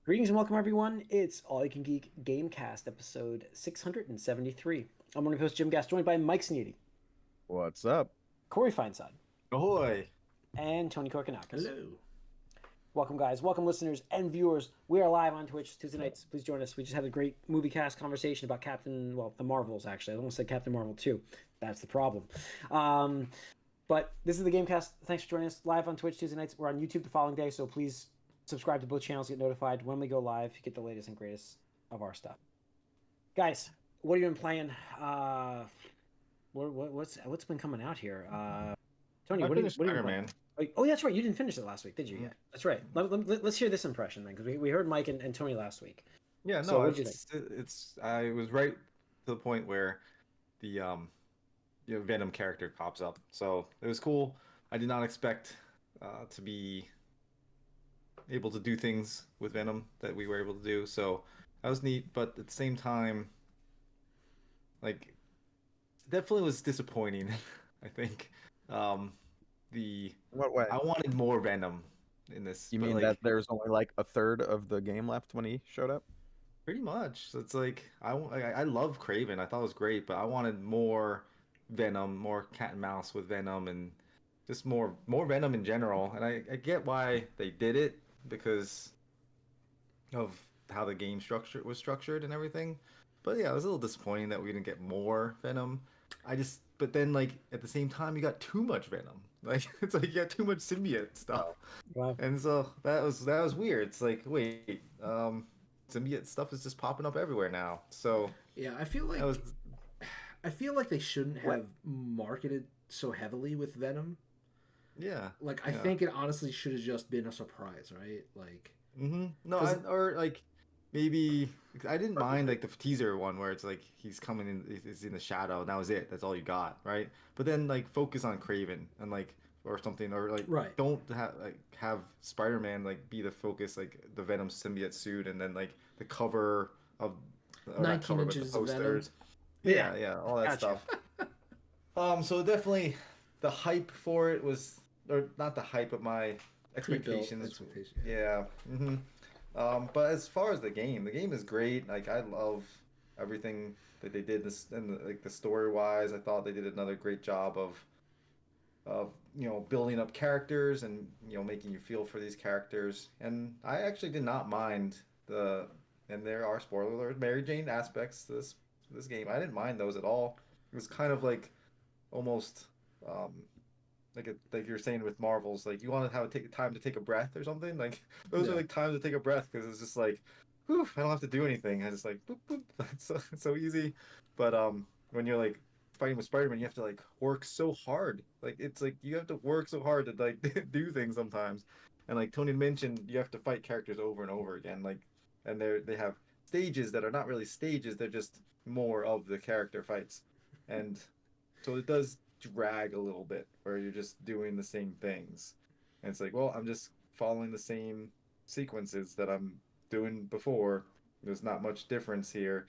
Greetings and welcome, everyone. It's All You Can Geek Gamecast, episode 673. I'm one of your hosts, Jim Gass, joined by Mike Sneedy, What's up? Corey Feinsod, Ahoy! and Tony Korkanakis. Hello. Welcome, guys. Welcome, listeners and viewers. We are live on Twitch Tuesday nights. Please join us. We just had a great movie cast conversation about the Marvels, actually. I almost said Captain Marvel 2. That's the problem. But this is the Gamecast. Thanks for joining us live on Twitch Tuesday nights. We're on YouTube the following day, so please subscribe to both channels, get notified when we go live. You get the latest and greatest of our stuff. Guys, what have you been playing? What's been coming out here? Tony, what are you playing? Oh, that's right. You didn't finish it last week, did you? Yeah, that's right. Let's hear this impression then, because we heard Mike and Tony last week. Yeah, So no, what'd you think? I was right to the point where the Venom character pops up, so it was cool. I did not expect to be able to do things with Venom that we were able to do, so that was neat. But at the same time, like, it definitely was disappointing. I think the What way? I wanted more Venom in this. You but, mean like, that there's only like a third of the game left when he showed up? Pretty much. So it's like I love Craven. I thought it was great, but I wanted more Venom, more cat and mouse with Venom, and just more Venom in general. And I get why they did it because of how the game structure was structured and everything. But yeah, it was a little disappointing that we didn't get more Venom. But then like at the same time, you got too much Venom. Like it's like you got too much symbiote stuff. Wow. And so that was weird. It's like, wait, symbiote stuff is just popping up everywhere now. So Yeah, I feel like that was they shouldn't have marketed so heavily with Venom. yeah. Like I Yeah. think it honestly should have just been a surprise, right? Like No, or like maybe I didn't mind like the teaser one where it's like he's coming in, he's in the shadow, and that was it. That's all you got, right? But then like focus on Craven and like or something, or like Right. don't have Spider-Man like be the focus, like the Venom symbiote suit, and then like the cover of or not 19 cover, but the inches of Venom. posters. Yeah. Yeah, all that Gotcha. stuff. So definitely the hype for it was, or not the hype, but my expectations. Expectation. Yeah. But as far as the game is great. Like I love everything that they did. This and like the story wise, I thought they did another great job of building up characters and making you feel for these characters. And I actually did not mind and there are spoiler alert Mary Jane aspects to this game. I didn't mind those at all. It was kind of like almost um like you're saying with Marvels, like you want to have take time to take a breath or something. Like those are Yeah. like times to take a breath because it's just like, whew, I don't have to do anything. I just like boop boop. It's so easy. But when you're like fighting with Spider-Man, you have to like work so hard. Like it's like you have to work so hard to like do things sometimes. And like Tony mentioned, you have to fight characters over and over again. Like, and they have stages that are not really stages. They're just more of the character fights, and so it does drag a little bit where you're just doing the same things. And it's like, well, I'm just following the same sequences that I'm doing before. There's not much difference here,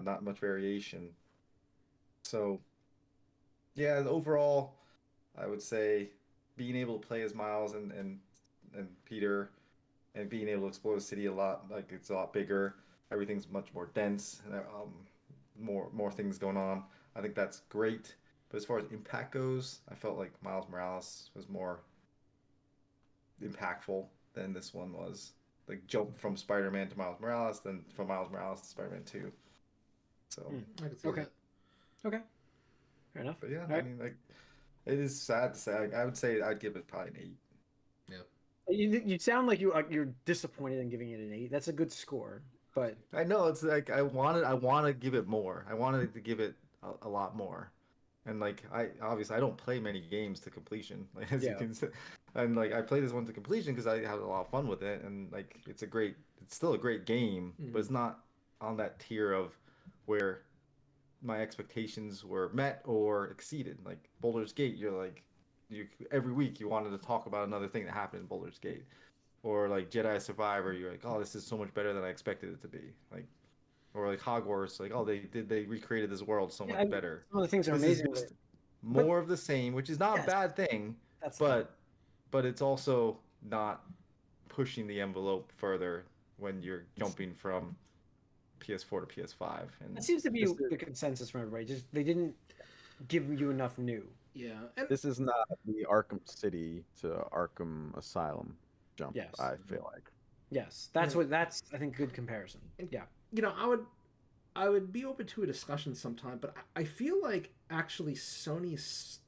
not much variation. So, yeah, overall, I would say being able to play as Miles and Peter and being able to explore the city a lot, like it's a lot bigger. Everything's much more dense, and more things going on. I think that's great. But as far as impact goes, I felt like Miles Morales was more impactful than this one was. Like jump from Spider-Man to Miles Morales, then from Miles Morales to Spider-Man 2. So, I could see Okay. that. Okay. Fair enough. but yeah, All I right. mean, like it is sad to say. I would say I'd give it probably an 8. You sound like you're disappointed in giving it an 8. That's a good score, but I know it's like I want to give it more. I wanted to give it a lot more. And like I don't play many games to completion, like as you Yeah. can see. And like I play this one to completion because I had a lot of fun with it, and like it's still a great game, but it's not on that tier of where my expectations were met or exceeded. Like Baldur's Gate, you're like you every week you wanted to talk about another thing that happened in Baldur's Gate, or like Jedi Survivor, you're like, oh, this is so much better than I expected it to be. Like, or like Hogwarts, like, oh, they recreated this world so yeah, much better. some of the things are This is amazing with just it. But more of the same, which is not a yes, bad thing, that's the thing. but it's also not pushing the envelope further when you're jumping from PS4 to PS5. And It seems to be This is- the consensus from everybody. Just they didn't give you enough new. Yeah, and This is not the Arkham City to Arkham Asylum jump. Yes. I feel like. Yes, that's Yeah. what. That's I think good comparison. Yeah. you know, I would be open to a discussion sometime, but I feel like actually Sony's,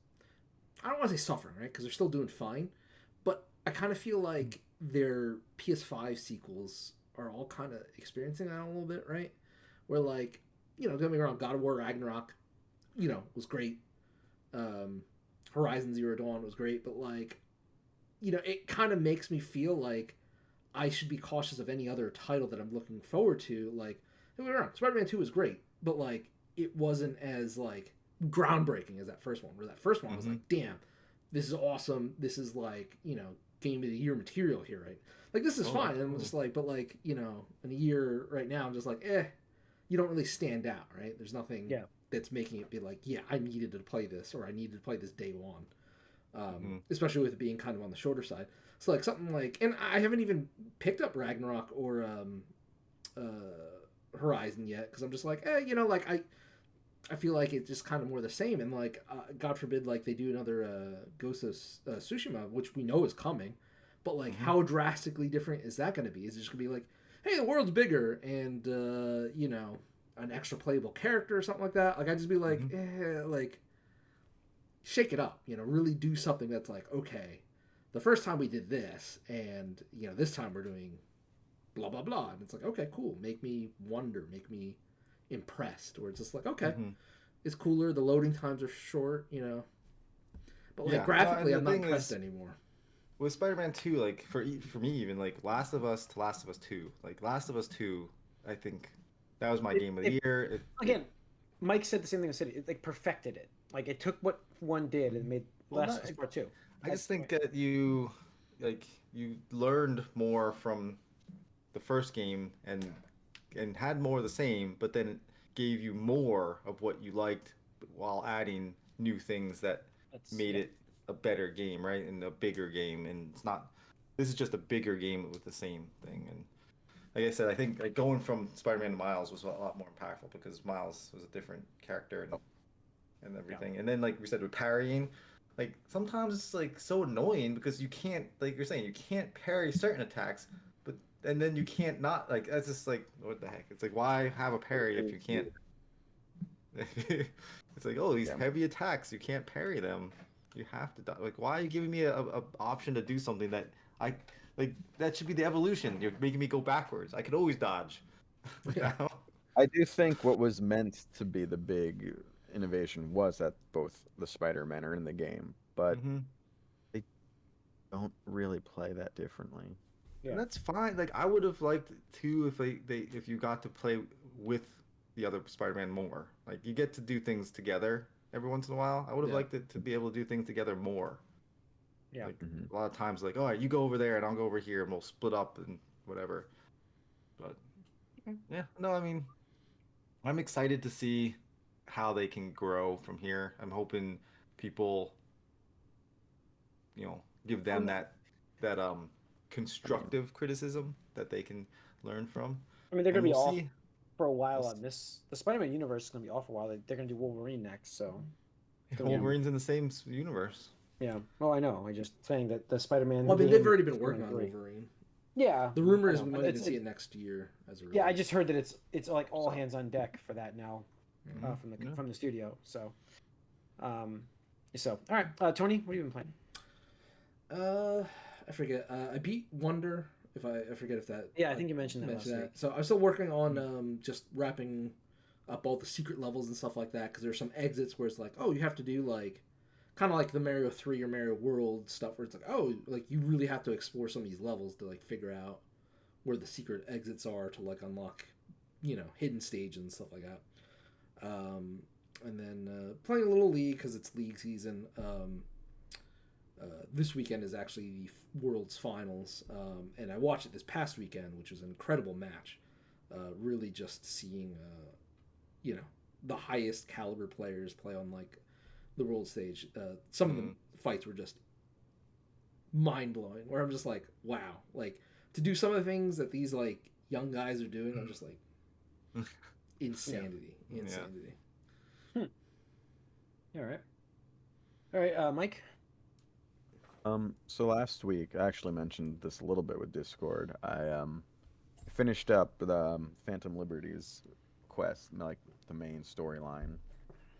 I don't want to say suffering, right? Because they're still doing fine, but I kind of feel like their PS5 sequels are all kind of experiencing that a little bit, right? Where like, don't get me wrong, God of War Ragnarok, was great. Horizon Zero Dawn was great, but like, it kind of makes me feel like I should be cautious of any other title that I'm looking forward to. Like, don't get me wrong, Spider-Man 2 was great, but like, it wasn't as like groundbreaking as that first one. Where that first one I was like, damn, this is awesome. This is like, game of the year material here, right? Like, this is fine. And I'm just like, but like, in a year right now, I'm just like, you don't really stand out, right? There's nothing that's making it be like, yeah, I needed to play this, or I needed to play this day one. Especially with it being kind of on the shorter side. So like something like, and I haven't even picked up Ragnarok or Horizon yet, because I'm just like, like I feel like it's just kind of more the same, and like God forbid like they do another Ghost of Tsushima, which we know is coming, but like how drastically different is that going to be? Is it just going to be like, hey, the world's bigger and an extra playable character or something like that? Like I'd just be like, like shake it up, really do something that's like, okay, the first time we did this, and this time we're doing blah blah blah, and it's like, okay, cool, make me wonder, make me impressed, where it's just like, okay, it's cooler, the loading times are short, but like graphically, I'm not impressed anymore. With Spider-Man 2, like for me even, like Last of Us to Last of Us 2, like Last of Us 2, I think that was my game of the year. Again, Mike said the same thing I said. It like perfected it. Like it took what one did and made Last of Us Part 2. I just think that you learned more from the first game and had more of the same, but then it gave you more of what you liked while adding new things that made it a better game, right? And a bigger game. And this is just a bigger game with the same thing. And like I said, I think like going from Spider-Man to Miles was a lot more impactful, because Miles was a different character and everything. And then like we said with parrying, like sometimes it's like so annoying because you can't, like you're saying, you can't parry certain attacks, and then you can't not, like, that's just like, what the heck? It's like, why have a parry if you can't? It's like, oh, these heavy attacks, you can't parry them. You have to, like, why are you giving me a option to do something that that should be the evolution. You're making me go backwards. I could always dodge. I do think what was meant to be the big innovation was that both the Spider-Men are in the game, but they don't really play that differently. Yeah. And that's fine. Like I would have liked too if you got to play with the other Spider-Man more. Like you get to do things together every once in a while. I would have liked it to be able to do things together more. Yeah. Like a lot of times, like, all right, you go over there and I'll go over here and we'll split up and whatever. But yeah, no, I mean, I'm excited to see how they can grow from here. I'm hoping people, give them that constructive criticism that they can learn from. I mean, they're going to be off see. for a while on this. The Spider-Man universe is going to be off for a while. They're going to do Wolverine next, so. Wolverine's in the same universe. Yeah. Oh, I know. I'm just saying that the Spider-Man. Well, I mean, they've already been working on Wolverine. Yeah. The rumor is we might even see it next year as a release. Yeah, I just heard that it's like all hands on deck for that now, from the studio. So, all right, Tony, what have you been playing? I forget. I beat Wonder. I forget if that. Yeah, I think you mentioned that last week. So I'm still working on just wrapping up all the secret levels and stuff like that, because there's some exits where it's like, oh, you have to do like kind of like the Mario 3 or Mario World stuff, where it's like, oh, like you really have to explore some of these levels to like figure out where the secret exits are to like unlock, hidden stage and stuff like that. And then playing a little League because it's League season. This weekend is actually the World's Finals, and I watched it this past weekend, which was an incredible match. Really just seeing, the highest caliber players play on like the world stage. Some of the fights were just mind blowing. Where I'm just like, wow, like to do some of the things that these like young guys are doing. I'm just like, insanity. All right, Mike. So last week, I actually mentioned this a little bit with Discord. I finished up the Phantom Liberties quest, like the main storyline.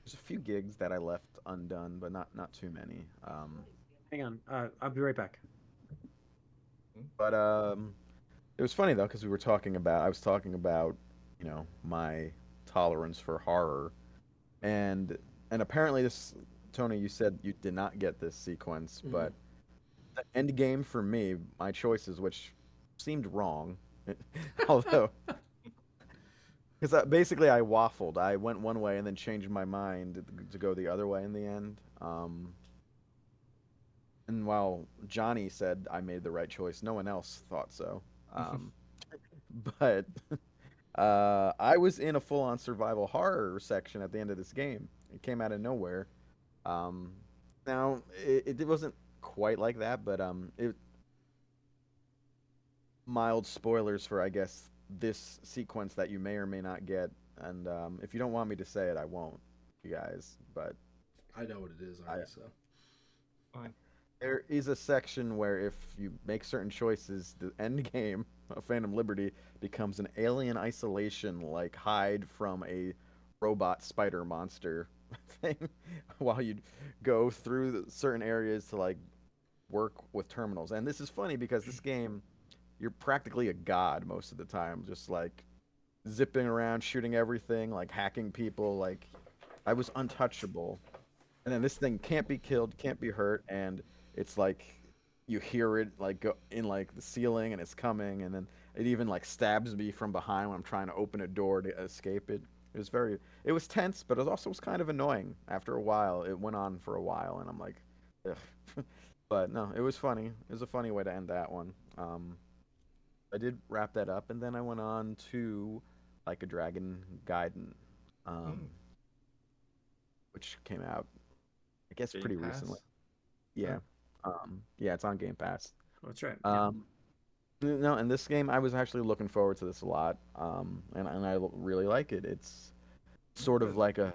There's a few gigs that I left undone, but not too many. Hang on. I'll be right back. But it was funny though because I was talking about, my tolerance for horror, and apparently this, Tony, you said you did not get this sequence, but the end game for me, my choices, which seemed wrong, although because basically I waffled. I went one way and then changed my mind to go the other way in the end. And while Johnny said I made the right choice, no one else thought so. But I was in a full-on survival horror section at the end of this game. It came out of nowhere. Now it wasn't quite like that, but it mild spoilers for, I guess, this sequence that you may or may not get. And if you don't want me to say it, I won't, you guys. But I know what it is already, so Fine. there is a section where if you make certain choices, the end game of Phantom Liberty becomes an alien isolation, like hide from a robot spider monster thing, while you go through certain areas to like work with terminals. And this is funny because this game, you're practically a god most of the time, just like zipping around, shooting everything, like hacking people. Like I was untouchable. And then this thing can't be killed, can't be hurt, and it's like you hear it like go in like the ceiling and it's coming, and then it even like stabs me from behind when I'm trying to open a door to escape it. It was tense, but it also was kind of annoying after a while. It went on for a while and I'm like, ugh. But no, it was funny. It was a funny way to end that one. I did wrap that up, and then I went on to Like a Dragon Gaiden, which came out, I guess, Game pretty Pass? recently. Yeah. Yeah, it's on Game Pass. Oh, that's right. No, and this game, I was actually looking forward to this a lot, and I really like it. It's sort of like a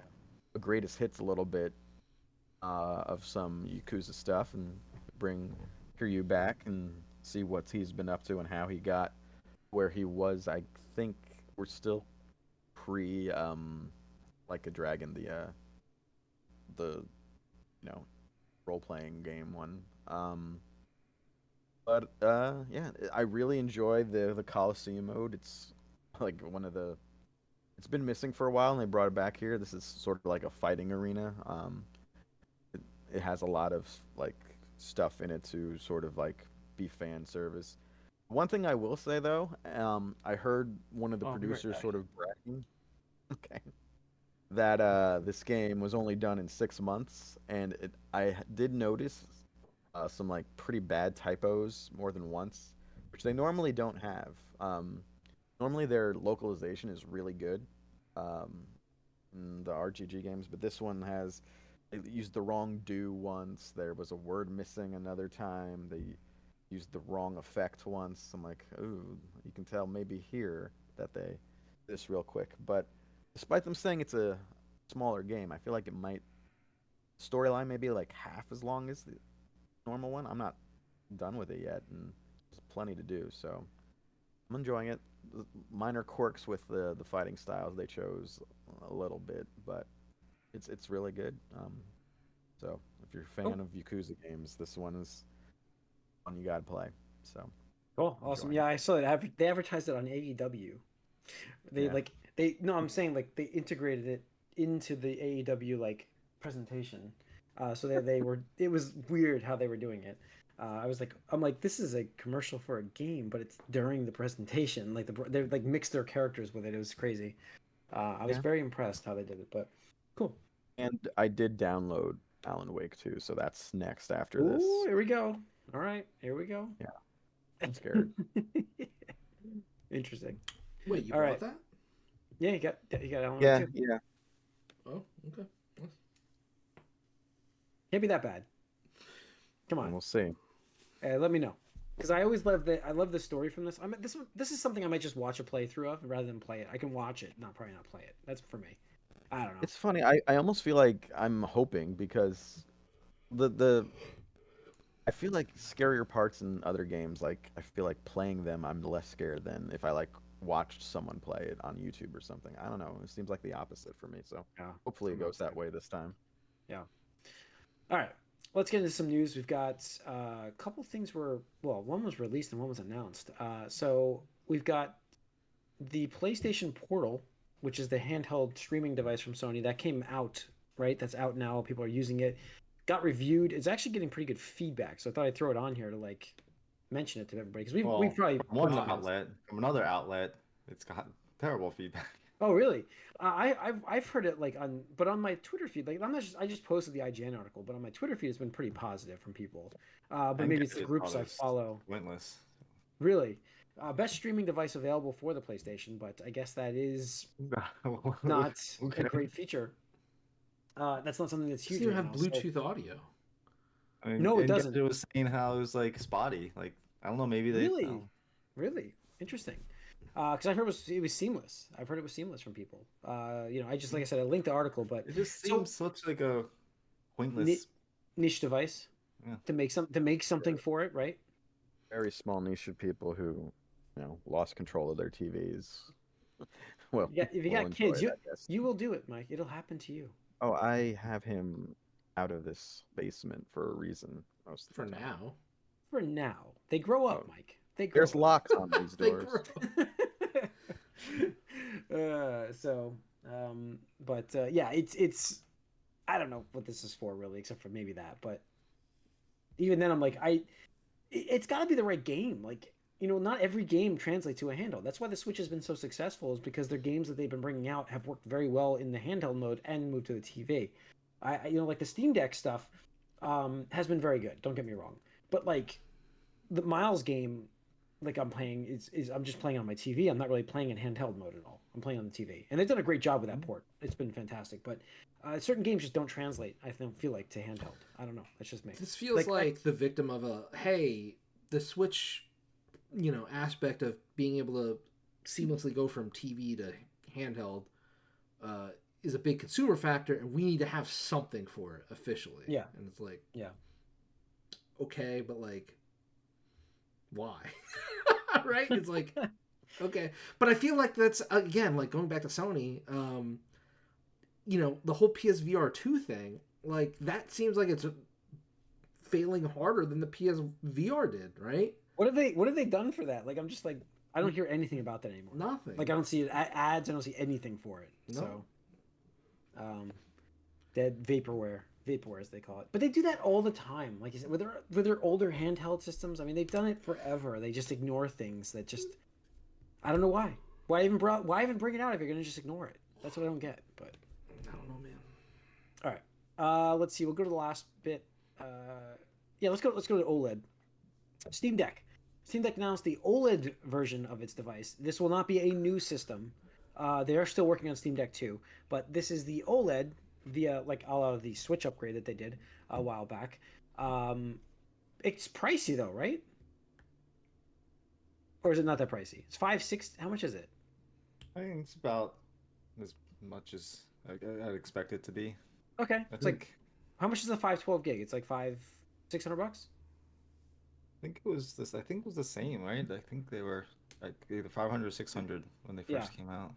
greatest hits a little bit of some Yakuza stuff, and bring Kiryu back and see what he's been up to and how he got where he was. I think we're still pre Like a Dragon, the role playing game one. But yeah, I really enjoy the Coliseum mode. It's like it's been missing for a while, and they brought it back here. This is sort of like a fighting arena. It has a lot of like stuff in it to sort of like be fan service. One thing I will say though, I heard one of the I'll be right producers back. sort of bragging, okay, that this game was only done in 6 months, and I did notice some like pretty bad typos more than once, which they normally don't have. Normally their localization is really good in the RGG games, but this one has, they used the wrong do once. There was a word missing another time. They used the wrong effect once. I'm like, ooh, you can tell maybe here that they this real quick. But despite them saying it's a smaller game, I feel like it might storyline maybe like half as long as the normal one. I'm not done with it yet, and there's plenty to do. So I'm enjoying it. Minor quirks with the fighting styles they chose a little bit, but it's really good. So if you're a fan of Yakuza games, this one is one you gotta play. So Cool, awesome. enjoying Yeah, I saw it. They advertised it on AEW. They Yeah. no, I'm saying like they integrated it into the AEW like presentation. So they were, it was weird how they were doing it. I'm like, this is a commercial for a game, but it's during the presentation. Like they like mixed their characters with it. It was crazy. I was Yeah. very impressed how they did it, but cool. And I did download Alan Wake too, so that's next after this. Ooh, here we go. All right, here we go. Yeah. I'm scared. Interesting. Wait, you All bought right. that? Yeah, you got Alan Wake Yeah, too. yeah. Oh, okay. Nice. Can't be that bad. Come on. We'll see. Let me know. because I love the story from this. This is something I might just watch a playthrough of rather than play it. I can watch it, probably not play it. That's for me. I don't know. It's funny. I almost feel like I'm hoping because the I feel like scarier parts in other games, like I feel like playing them, I'm less scared than if I like watched someone play it on YouTube or something. I don't know. It seems like the opposite for me. So Yeah, hopefully it goes that way this time. yeah. All right, let's get into some news. We've got a couple things one was released and one was announced. So we've got the PlayStation Portal, which is the handheld streaming device from Sony that came out, right? That's out now. People are using it. Got reviewed. It's actually getting pretty good feedback. So I thought I'd throw it on here to like mention it to everybody because we've probably from one outlet, from another outlet, it's got terrible feedback. Oh really? I've heard it like on my Twitter feed, like I just posted the IGN article, but on my Twitter feed it's been pretty positive from people. But maybe it's the groups I follow. Pointless. Really, best streaming device available for the PlayStation, but I guess that is not a great feature. That's not something that's huge. It doesn't even have Bluetooth audio. I mean, no, it doesn't. It was saying how it was like spotty. Like I don't know, maybe they really interesting. Because I heard it was seamless. I've heard it was seamless from people. I just like I said, I linked the article, but it just seems such like a pointless niche device to make something for it, right? Very small niche of people who, lost control of their TVs. Well, if you got kids, you will do it, Mike. It'll happen to you. Oh, I have him out of this basement for a reason. Most of the time. Now. For now, they grow up, Mike. There's locks on these doors. It's I don't know what this is for really, except for maybe that. But even then, I'm like, it's got to be the right game. Like, not every game translates to a handheld. That's why the Switch has been so successful, is because their games that they've been bringing out have worked very well in the handheld mode and moved to the TV. Like the Steam Deck stuff has been very good. Don't get me wrong, but like the Miles game, like I'm playing is I'm just playing on my TV. I'm not really playing in handheld mode at all. I'm playing on the TV, and they've done a great job with that port. It's been fantastic, but certain games just don't translate. I feel like to handheld. I don't know. That's just me. This feels like the victim of the Switch, aspect of being able to seamlessly go from TV to handheld is a big consumer factor, and we need to have something for it officially. Yeah, and it's like, yeah, okay, but like, why? Right? It's like, okay, but I feel like that's again like going back to Sony. The whole PSVR 2 thing, like that seems like it's failing harder than the PSVR did, right? What have they done for that? Like I'm just like I don't hear anything about that anymore. Nothing. Like I don't see ads. I don't see anything for it. No. So, dead vaporware as they call it. But they do that all the time. Like you said, with their older handheld systems. I mean, they've done it forever. They just ignore things that just I don't know why. Why even bring it out if you're gonna just ignore it? That's what I don't get. But I don't know, man. All right. Let's see. We'll go to the last bit. Let's go to OLED. Steam Deck. Steam Deck announced the OLED version of its device. This will not be a new system. They are still working on Steam Deck 2, but this is the OLED via like a lot of the Switch upgrade that they did a while back. It's pricey though, right? Or is it not that pricey? It's $5-6. How much is it? I think it's about as much as I'd expect it to be. Okay, it's like how much is a 512 gig? It's like $600. I think it was the same, right? I think they were like either 500 or 600 when they first came out.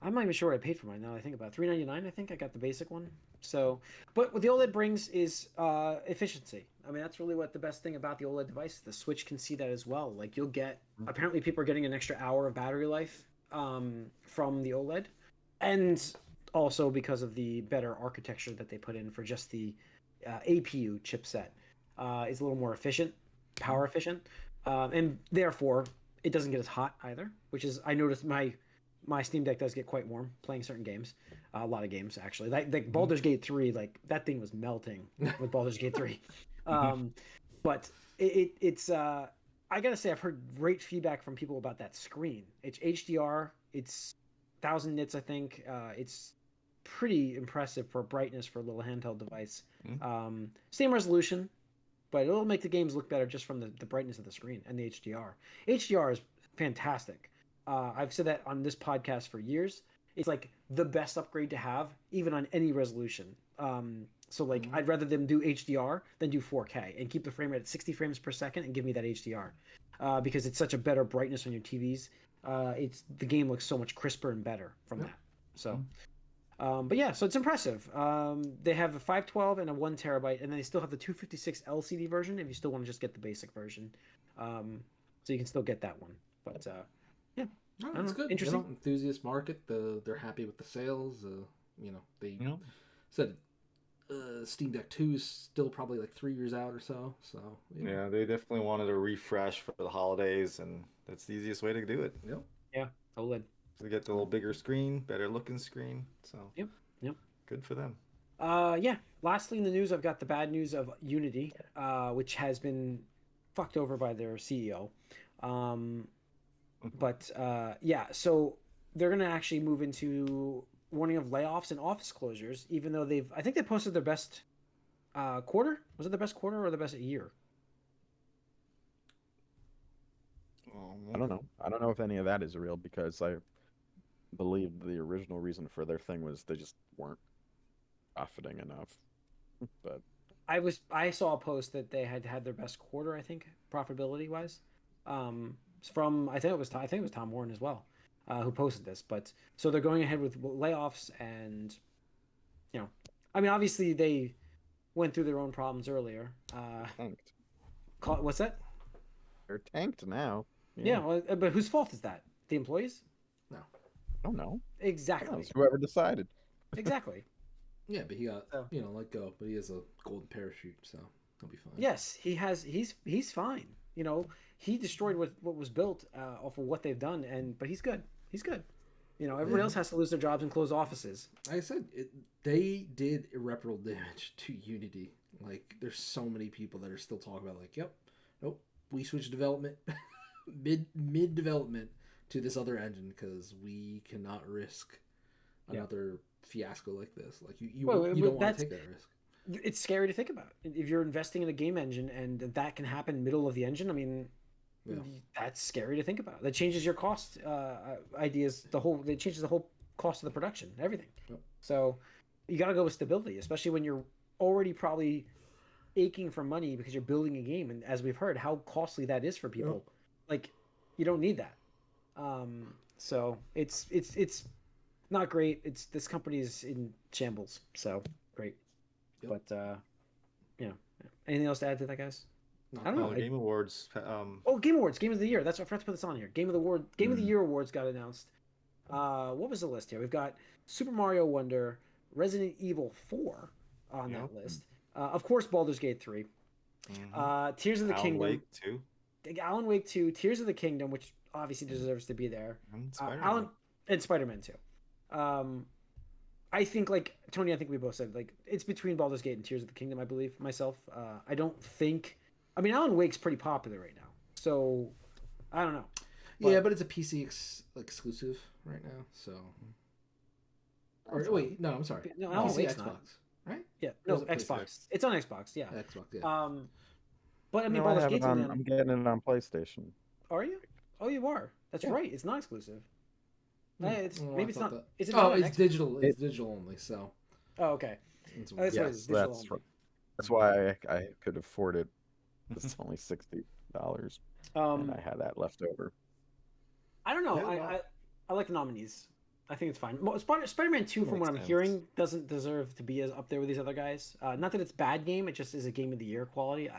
I'm not even sure what I paid for mine now. I think about $399. I think I got the basic one. So, but what the OLED brings is efficiency. I mean, that's really what the best thing about the OLED device. The Switch can see that as well. Like you'll get apparently people are getting an extra hour of battery life from the OLED, and also because of the better architecture that they put in for just the APU chipset, is a little more efficient. Power efficient, and therefore it doesn't get as hot either, which is I noticed my Steam Deck does get quite warm playing certain games, a lot of games actually. Like Baldur's Gate 3, like that thing was melting with Baldur's Gate 3. But it's I gotta say I've heard great feedback from people about that screen. It's HDR, it's 1000 nits I think. It's pretty impressive for brightness for a little handheld device. Same resolution. but it'll make the games look better just from the brightness of the screen and the HDR. HDR is fantastic. I've said that on this podcast for years. It's like the best upgrade to have, even on any resolution. So like, I'd rather them do HDR than do 4K and keep the frame rate at 60 frames per second and give me that HDR, because it's such a better brightness on your TVs. The game looks so much crisper and better from that. So, but yeah, so it's impressive. They have a 512 and a 1 terabyte, and then they still have the 256 LCD version if you still want to just get the basic version. So you can still get that one. But yeah, oh, that's good. Interesting. You know, enthusiast market. They're happy with the sales. You know, they said Steam Deck 2 is still probably like 3 years out or so. So yeah, they definitely wanted a refresh for the holidays, and that's the easiest way to do it. Yep. Yeah, OLED. To get the little bigger screen, better looking screen. So Yep. Good for them. Yeah. Lastly in the news, I've got the bad news of Unity, which has been fucked over by their CEO. But yeah, so they're gonna actually move into warning of layoffs and office closures, even though I think they posted their best quarter. Was it the best quarter or the best year? I don't know. I don't know if any of that is real, because I believe the original reason for their thing was they just weren't profiting enough. But I saw a post that they had their best quarter, I think, profitability wise. From I think it was Tom Warren as well, who posted this. But so they're going ahead with layoffs, and I mean, obviously they went through their own problems earlier. tanked. What's that? They're tanked now. Yeah, well, but whose fault is that? The employees? I don't know. Exactly. It's whoever decided. Exactly. Yeah, but he got let go. But he has a golden parachute, so he'll be fine. Yes, he has. He's fine. He destroyed what was built off of what they've done, but he's good. He's good. Everybody else has to lose their jobs and close offices. Like I said, they did irreparable damage to Unity. Like, there's so many people that are still talking about, like, nope, we switched development, mid development to this other engine because we cannot risk another fiasco like this. Like, you don't want to take that risk. It's scary to think about. If you're investing in a game engine and that can happen middle of the engine, I mean, that's scary to think about. That changes your cost ideas. It changes the whole cost of the production, everything. Yep. So you got to go with stability, especially when you're already probably aching for money because you're building a game. And as we've heard, how costly that is for people. Yep. Like, you don't need that. So it's not great. This company is in shambles. So great. Yep. But anything else to add to that, guys? I don't know. Game Awards. Game Awards, Game of the Year. That's what I forgot to put this on here. Game of the Year awards got announced. What was the list here? We've got Super Mario Wonder, Resident Evil 4 on that list. Of course, Baldur's Gate 3. Tears of the Kingdom. Alan Wake 2. Alan Wake 2. Tears of the Kingdom, which obviously deserves to be there. And Spider-Man 2. I think, like Tony, I think we both said, like, it's between Baldur's Gate and Tears of the Kingdom, I believe, myself. I don't think... I mean, Alan Wake's pretty popular right now, so I don't know. But it's a PC exclusive right now, so... Wait, no, I'm sorry. No, Alan Wake's Xbox, not. Right? Yeah, no, Xbox. It's on Xbox, yeah. Xbox, yeah. But, I mean, Baldur's Gate's on... I'm getting it on PlayStation. Are you? Oh, you are. That's right. It's not exclusive. It's not. It's digital. It's digital only. So. Oh, okay. That's why I could afford it. It's only $60, and I had that left over. I don't know. I like the nominees. I think it's fine. Spider-Man 2, from what I'm hearing, doesn't deserve to be as up there with these other guys. Not that it's a bad game. It just is a Game of the Year quality.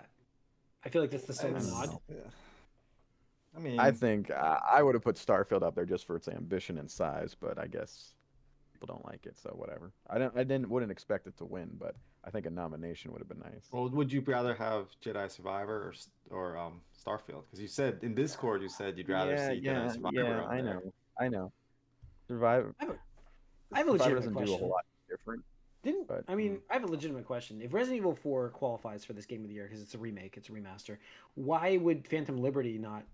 I feel like that's the same nod. Yeah. I mean, I think I would have put Starfield up there just for its ambition and size, but I guess people don't like it, so whatever. Wouldn't expect it to win, but I think a nomination would have been nice. Well, would you rather have Jedi Survivor or Starfield? Because you said in Discord you'd rather see Jedi Survivor. Yeah, I know. Survivor. I have a legitimate doesn't question. do a whole lot different. I have a legitimate question. If Resident Evil 4 qualifies for this Game of the Year because it's a remake, it's a remaster, why would Phantom Liberty not?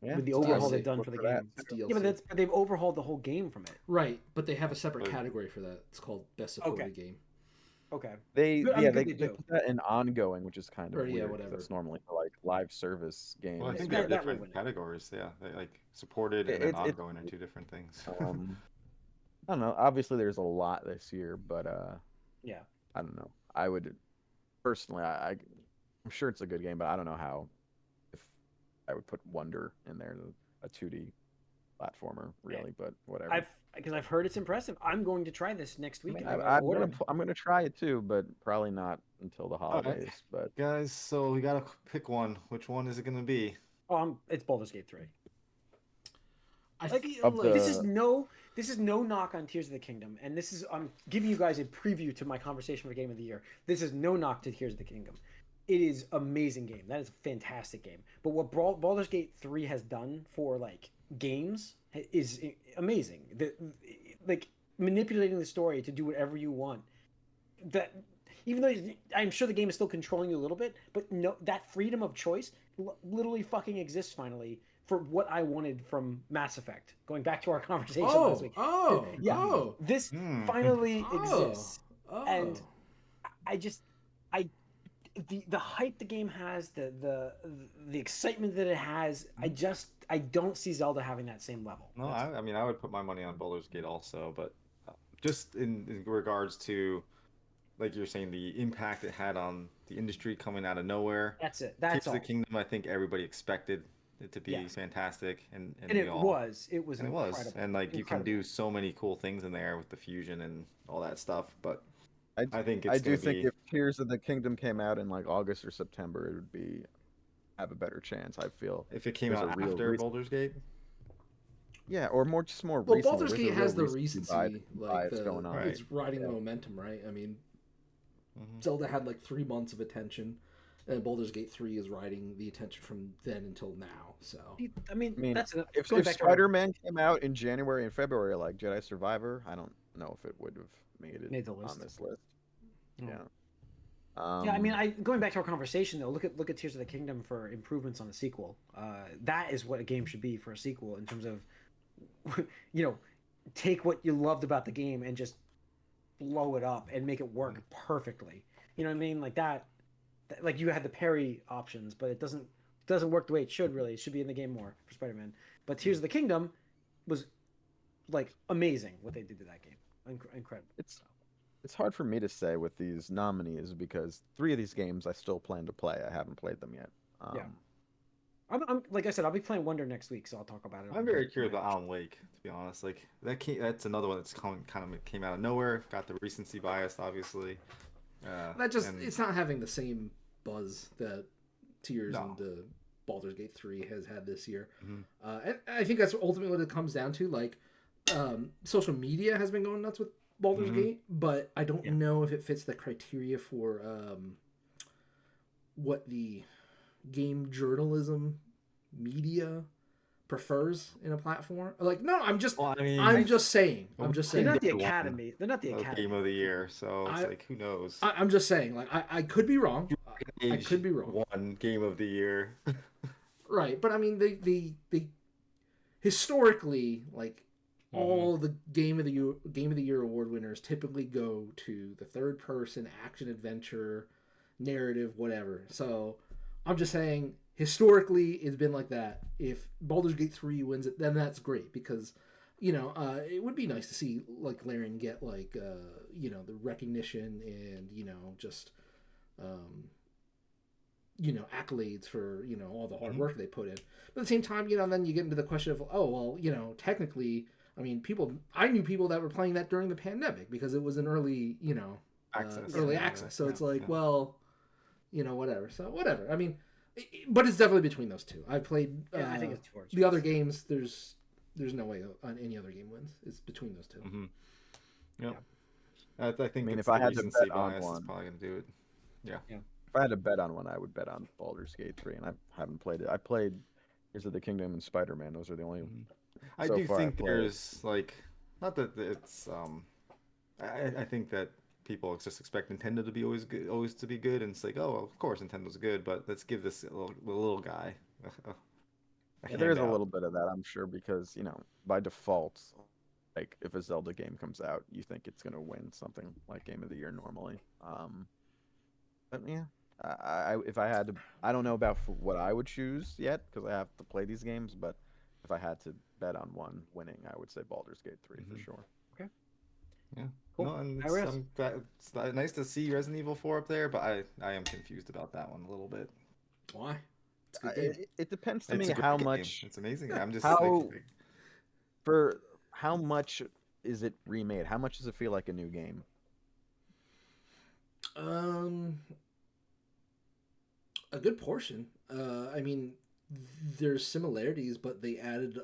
With the overhaul they've done for the game. Yeah, but they've overhauled the whole game from it. Right, but they have a separate category for that. It's called Best Supported Game. Okay. They Good, I mean, yeah good they they do. put that in ongoing, which is kind of Or yeah, weird 'cause whatever. that's normally for like live service games. Well, I Yeah, think or they have that will win different it. categories. Yeah, they like supported and then it's ongoing are two different things. um I don't know. Obviously, there's a lot this year, but Yeah. I don't know. I would personally, I'm sure it's a good game, but I don't know how if I would put Wonder in there, a 2D platformer, really. But whatever. Because I've heard it's impressive. I'm going to try this next I week, mean, and I gotta order it. I'm gonna try it too, but probably not until the All right, holidays. But guys. So we gotta pick one. Which one is it gonna be? Oh, it's Baldur's Gate 3. I Like feel of like this is the no knock on Tears of the Kingdom, and this is I'm giving you guys a preview to my conversation for Game of the Year. This is no knock to Tears of the Kingdom. It is amazing game. That is a fantastic game. But what Baldur's Gate 3 has done for like games is amazing. Like manipulating the story to do whatever you want. That even though I'm sure the game is still controlling you a little bit, but no, that freedom of choice literally fucking exists finally for what I wanted from Mass Effect. Going back to our conversation last week. Yeah, this Hmm. finally Oh. exists, and I just I the hype the game has, the excitement that it has, I don't see Zelda having that same level. No, I mean I would put my money on Baldur's Gate also, but just in regards to like you're saying the impact it had on the industry coming out of nowhere. That's it. Tears That's of all. the Kingdom, I think everybody expected it to be Yeah. fantastic, and And we all it was and it incredible. was, and like you can Incredible. do so many cool things in there with the fusion and all that stuff. But I I think I it's do gonna think be if Tears of the Kingdom came out in like August or September, it would be have a better chance. I feel if it came there's a out real after reason. Baldur's Gate. Yeah, or just more well, recently. Baldur's There's a Gate real has the recency recency, bias going on. Right. it's riding the Yeah. momentum, right? I mean, Mhm. Zelda had like 3 months of attention, and Baldur's Gate 3 is riding the attention from then until now. So I mean, I mean, that's if going back to Spider-Man came out in January and February like Jedi Survivor, I don't know if it would have made the it list. on this list. Oh. Yeah. Yeah, I mean, going back to our conversation though, look at Tears of the Kingdom for improvements on the sequel. That is what a game should be for a sequel in terms of, take what you loved about the game and just blow it up and make it work perfectly. You know what I mean? Like that, like you had the parry options, but it doesn't work the way it should. Really, it should be in the game more for Spider-Man. But Tears of the Kingdom was like amazing what they did to that game. Incredible. It's hard for me to say with these nominees because 3 of these games I still plan to play. I haven't played them yet. Yeah. I'm like I said, I'll be playing Wonder next week, so I'll talk about it. I'm very curious about Alan Wake, to be honest. Like that's another one that's kind of came out of nowhere. Got the recency bias, obviously. it's not having the same buzz that Tears No. and Baldur's Gate 3 has had this year. Mhm. And I think that's ultimately what it comes down to. Like, social media has been going nuts with Baldur's Gate, but I don't know if it fits the criteria for what the game journalism media prefers in a platform. Like, no, I'm just Well, I mean, I'm just saying. I'm just They're saying. not the One Academy. They're not the Academy. Game of the Year, so it's like who knows? I'm just saying. Like, I could be wrong. I could be wrong. One Game of the Year. Right, but I mean, they historically, like, all the Game of the Year award winners typically go to the third person action adventure narrative, whatever. So I'm just saying, historically, it's been like that. If Baldur's Gate 3 wins it, then that's great because, it would be nice to see like Larian get like the recognition and just accolades for all the hard work they put in. But at the same time, then you get into the question of, oh well, technically, I mean, I knew people that were playing that during the pandemic because it was an early Access. early access. So it's like, well, whatever. So whatever. I mean, but it's definitely between those two. I played I think it's towards the other games. There's no way on any other game wins. It's between those two. Mm-hmm. Yep. I think I mean, it's if I the had to recency bet on bias one, is probably gonna do it. Yeah. if I had to bet on one, I would bet on Baldur's Gate 3, and I haven't played it. I played Tears of the Kingdom and Spider-Man. Those are the only. I so do far think I've played. there's like, not that it's I think that people just expect Nintendo to be always to be good, and it's like, oh, of course Nintendo's good, but let's give this little guy a There is a handout. little bit of that, I'm sure, because by default, like if a Zelda game comes out, you think it's gonna win something like Game of the Year normally. But yeah, if I had to, I don't know about what I would choose yet because I have to play these games. But if I had to bet on one winning, I would say Baldur's Gate 3 for sure. Okay. Yeah. Cool. No, and Iris? I'm glad, it's nice to see Resident Evil 4 up there, but I am confused about that one a little bit. Why? It's a good game. It depends to It's me a great how game. much It's amazing. I'm just how like, for how much is it remade? How much does it feel like a new game? A good portion. I mean, there's similarities, but they added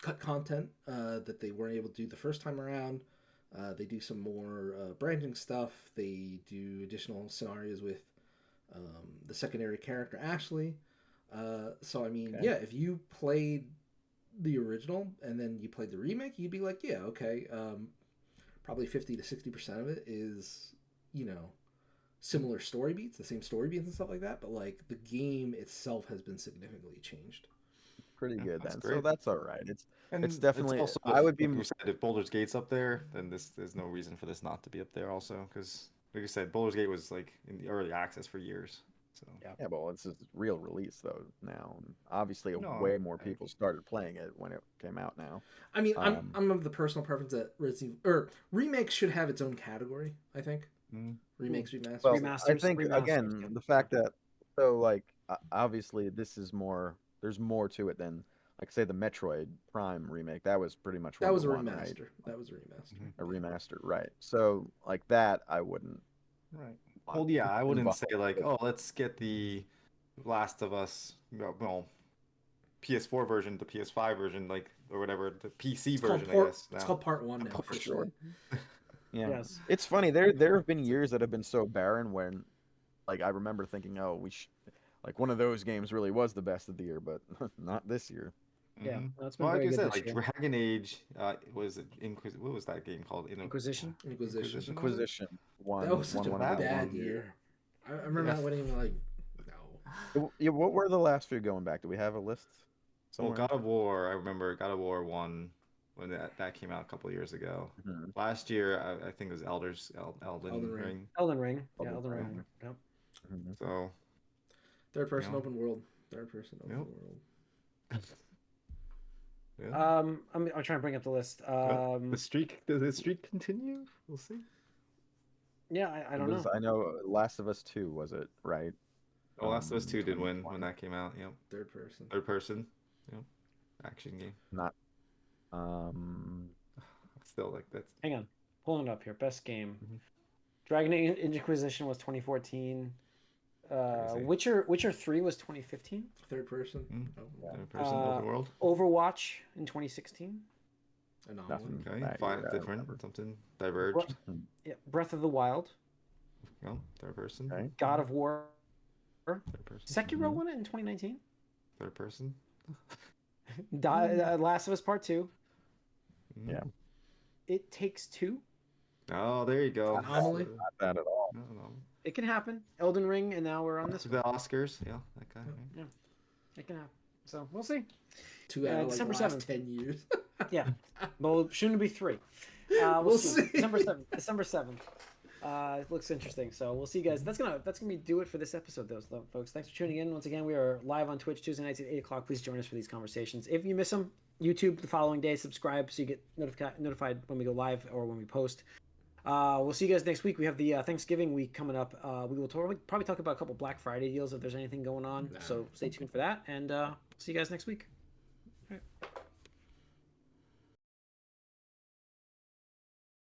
cut content that they weren't able to do the first time around. They do some more branding stuff. They do additional scenarios with the secondary character Ashley. So I mean, Okay. yeah, if you played the original and then you played the remake, you'd be like, yeah, okay. Probably 50 to 60% of it is, you know, similar story beats, the same story beats and stuff like that. But like the game itself has been significantly changed. Pretty good that's then. great. So that's all right. It's and definitely. also, I would be. like we said, if Baldur's Gate's up there, then there's no reason for this not to be up there also, because like you said, Baldur's Gate was like in the early access for years. So Yeah, well, it's a real release though now. And obviously, No, way more people started playing it when it came out now. I mean, I'm of the personal preference that Resident Evil remakes should have its own category. I think remakes, remasters. Well, I Remasters, think remasters, again yeah. the fact that so like obviously this is more. There's more to it than like say the Metroid Prime remake. That was pretty much That was a one, remaster. right? That was a remaster. A remaster, right? So like that, I wouldn't. right. Well, yeah, I wouldn't involve say like, it. oh, let's get the Last of Us, well, PS4 version, the PS5 version, like or whatever, the PC version, I guess. It's Now. called Part 1 now, For officially. Yeah, Yes. it's funny. There have been years that have been so barren when, like, I remember thinking, oh, like one of those games really was the best of the year, but not this year. Yeah, Mhm. no, it's been Well, like very you good said, this like year. Dragon Age, was it what was that game called? Inquisition? Inquisition. was it? Inquisition one. That was such a one, that bad one. year. I remember Yeah. not winning like no. Yeah, what were the last few going back? Do we have a list Well, somewhere? God of War, I remember God of War 1 when that came out a couple of years ago. Mhm. Last year, I think it was Elden Elden Ring. Ring. Elden Ring. Yeah, Elden Elden Ring. Ring. Yep. Mhm. So, Third person Yeah. open world. Third person open Yep. world. yeah. I'm trying to bring up the list. Well, does the streak continue? We'll see. Yeah, I don't know. I know Last of Us 2 was it, right? Oh, Last of Us 2 did win 2020. when that came out. Yep. Third person. Third person. Yep. Action game. Not um Still like that's Hang on, pulling it up here. Best game. Mhm. Dragon Age Inquisition was 2014. Crazy. Witcher 3 was 2015. Third person. third person open world. Overwatch in 2016. Anomaly. nothing. Okay, that five year, I different, remember. something diverged. Yeah, Breath of the Wild. No, third person. Okay. God of War. Third person. Sekiro won it in 2019. Third person. Last of Us Part 2. Yeah. It Takes Two. Oh, there you go. Anomaly. Not bad at all. No. It can happen. Elden Ring, and now we're on this. The Oscars. Yeah, that guy. Right? It can happen. So we'll see. 2 out of like the December last 7th. 10 years. Yeah. Well, shouldn't be 3. We'll see. December 7th. December 7th. It looks interesting. So we'll see you guys. That's gonna do it for this episode, though, folks. Thanks for tuning in. Once again, we are live on Twitch Tuesday nights at 8 o'clock. Please join us for these conversations. If you miss them, YouTube the following day. Subscribe so you get notified when we go live or when we post. We'll see you guys next week. We have the Thanksgiving week coming up. We will probably talk about a couple Black Friday deals if there's anything going on. So stay tuned for that, and see you guys next week.